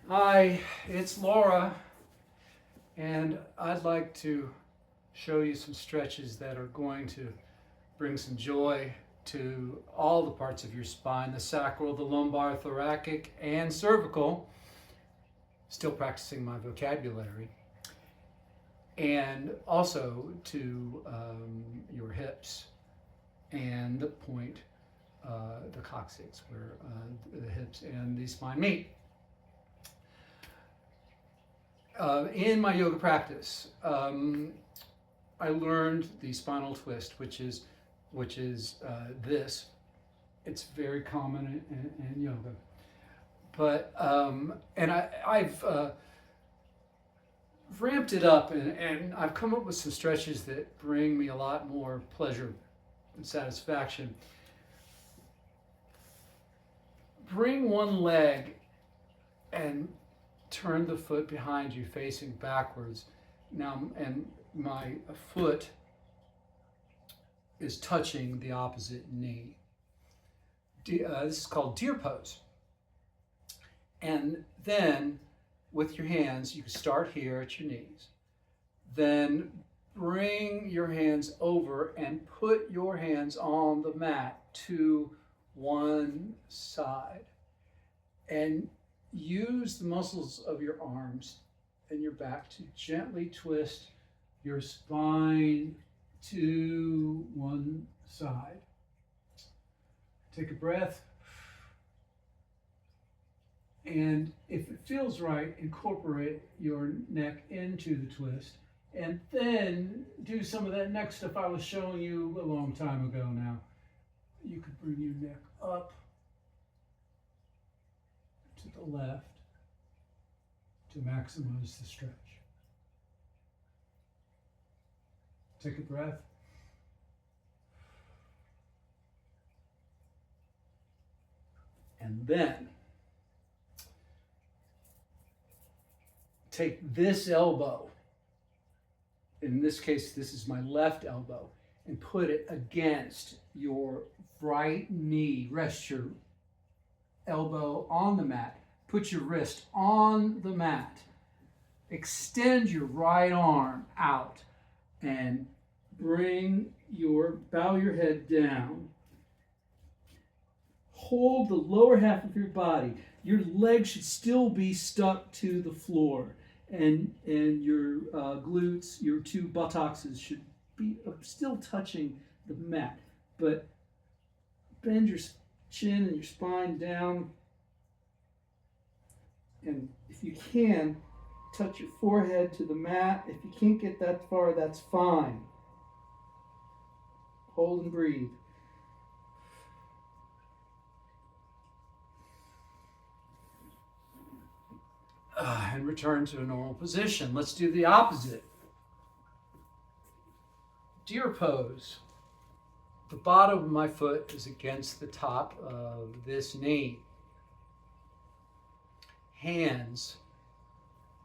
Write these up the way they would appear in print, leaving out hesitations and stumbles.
Hi, it's Laura, and I'd like to show you some stretches that are going to bring some joy to all the parts of your spine, the sacral, the lumbar, thoracic, and cervical. Still practicing my vocabulary. And also to your hips and the point, the coccyx, where the hips and the spine meet. In my yoga practice, I learned the spinal twist, which is this. It's very common in yoga, but and I've ramped it up, and I've come up with some stretches that bring me a lot more pleasure and satisfaction. Bring one leg and turn the foot behind you facing backwards. Now, and my foot is touching the opposite knee. This is called deer pose. And then with your hands, you can start here at your knees. Then bring your hands over and put your hands on the mat to one side. And use the muscles of your arms and your back to gently twist your spine to one side. Take a breath. And if it feels right, incorporate your neck into the twist. And then do some of that neck stuff I was showing you a long time ago now. You could bring your neck up to the left to maximize the stretch. Take a breath. And then take this elbow, in this case, this is my left elbow, and put it against your right knee. Rest your elbow on the mat. Put your wrist on the mat. Extend your right arm out and bow your head down. Hold the lower half of your body. Your legs should still be stuck to the floor, and your glutes, your two buttocks should be still touching the mat. But bend your chin and your spine down. And if you can, touch your forehead to the mat. If you can't get that far, that's fine. Hold and breathe. And return to a normal position. Let's do the opposite. Deer pose. The bottom of my foot is against the top of this knee. Hands,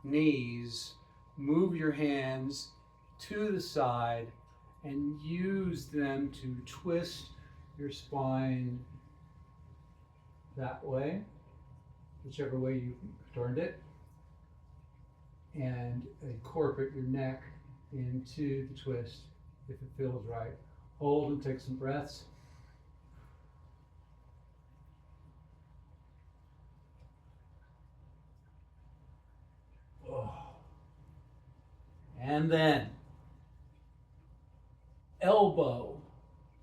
knees, move your hands to the side and use them to twist your spine that way, whichever way you turned it, and incorporate your neck into the twist if it feels right. Hold and take some breaths. And then elbow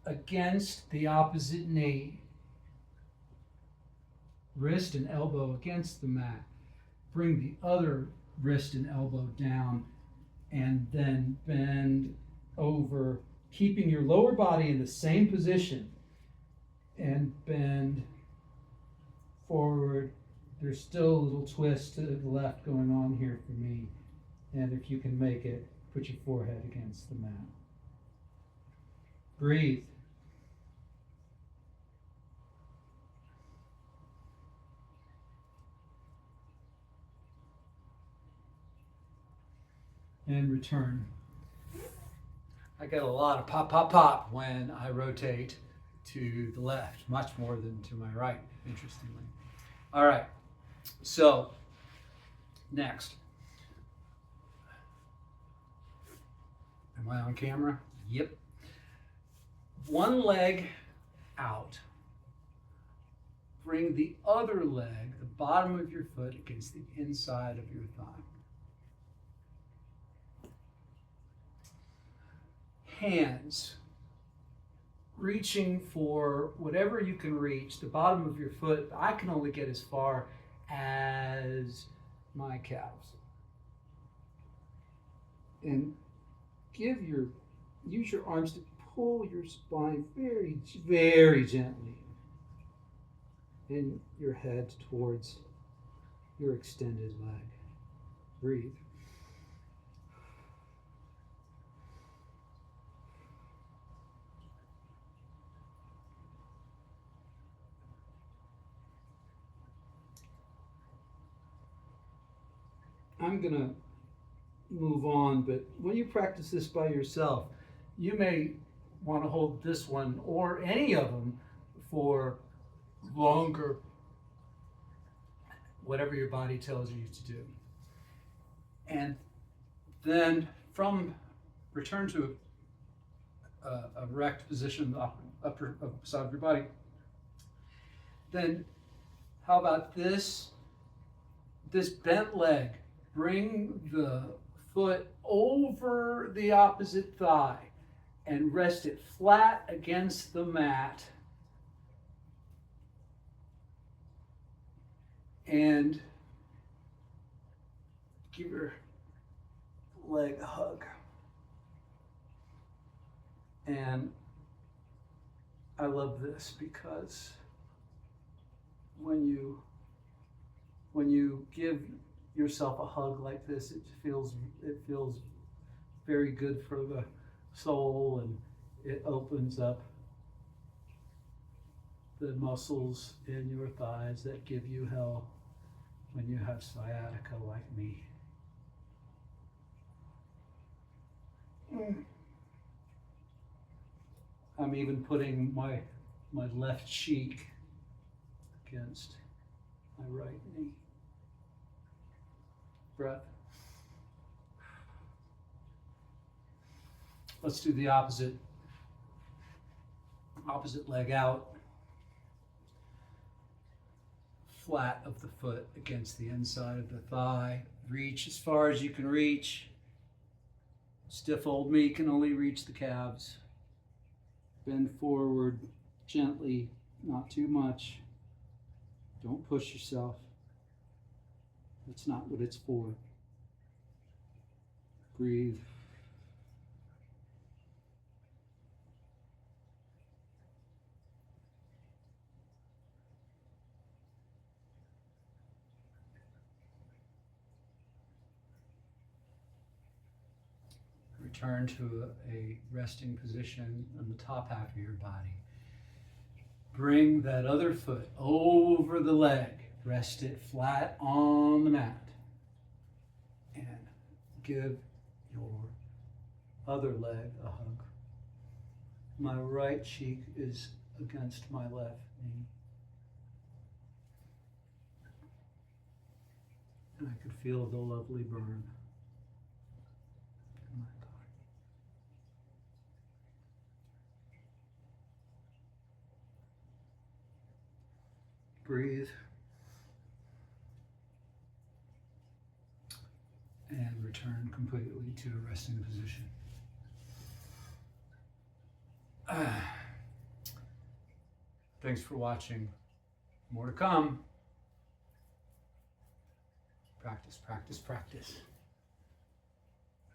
against the opposite knee. Wrist and elbow against the mat. Bring the other wrist and elbow down, and then bend over, keeping your lower body in the same position, and bend forward. There's still a little twist to the left going on here for me. And if you can make it, put your forehead against the mat. Breathe. And return. I get a lot of pop, pop, pop when I rotate to the left, much more than to my right, interestingly. All right, so Next. Am I on camera? Yep. One leg out. Bring the other leg, the bottom of your foot, against the inside of your thigh. Hands reaching for whatever you can reach, the bottom of your foot. I can only get as far as my calves. And use your arms to pull your spine very, very gently, and your head towards your extended leg. Breathe. I'm going to move on, but when you practice this by yourself, you may want to hold this one or any of them for longer, whatever your body tells you to do. And then return to a erect position, the upper side of your body. Then how about this bent leg? Bring the foot over the opposite thigh and rest it flat against the mat. And give your leg a hug. And I love this because when you give yourself a hug like this, it feels very good for the soul, and it opens up the muscles in your thighs that give you hell when you have sciatica like me. I'm even putting my left cheek against my right knee. Breath. Let's do the opposite leg out. Flat of the foot against the inside of the thigh. Reach as far as you can reach. Stiff old me can only reach the calves. Bend forward gently, not too much. Don't push yourself. That's not what it's for. Breathe. Return to a resting position on the top half of your body. Bring that other foot over the leg. Rest it flat on the mat. And give your other leg a hug. My right cheek is against my left knee. And I could feel the lovely burn. Oh my God. Breathe. And return completely to a resting position. Thanks for watching. More to come. Practice, practice, practice.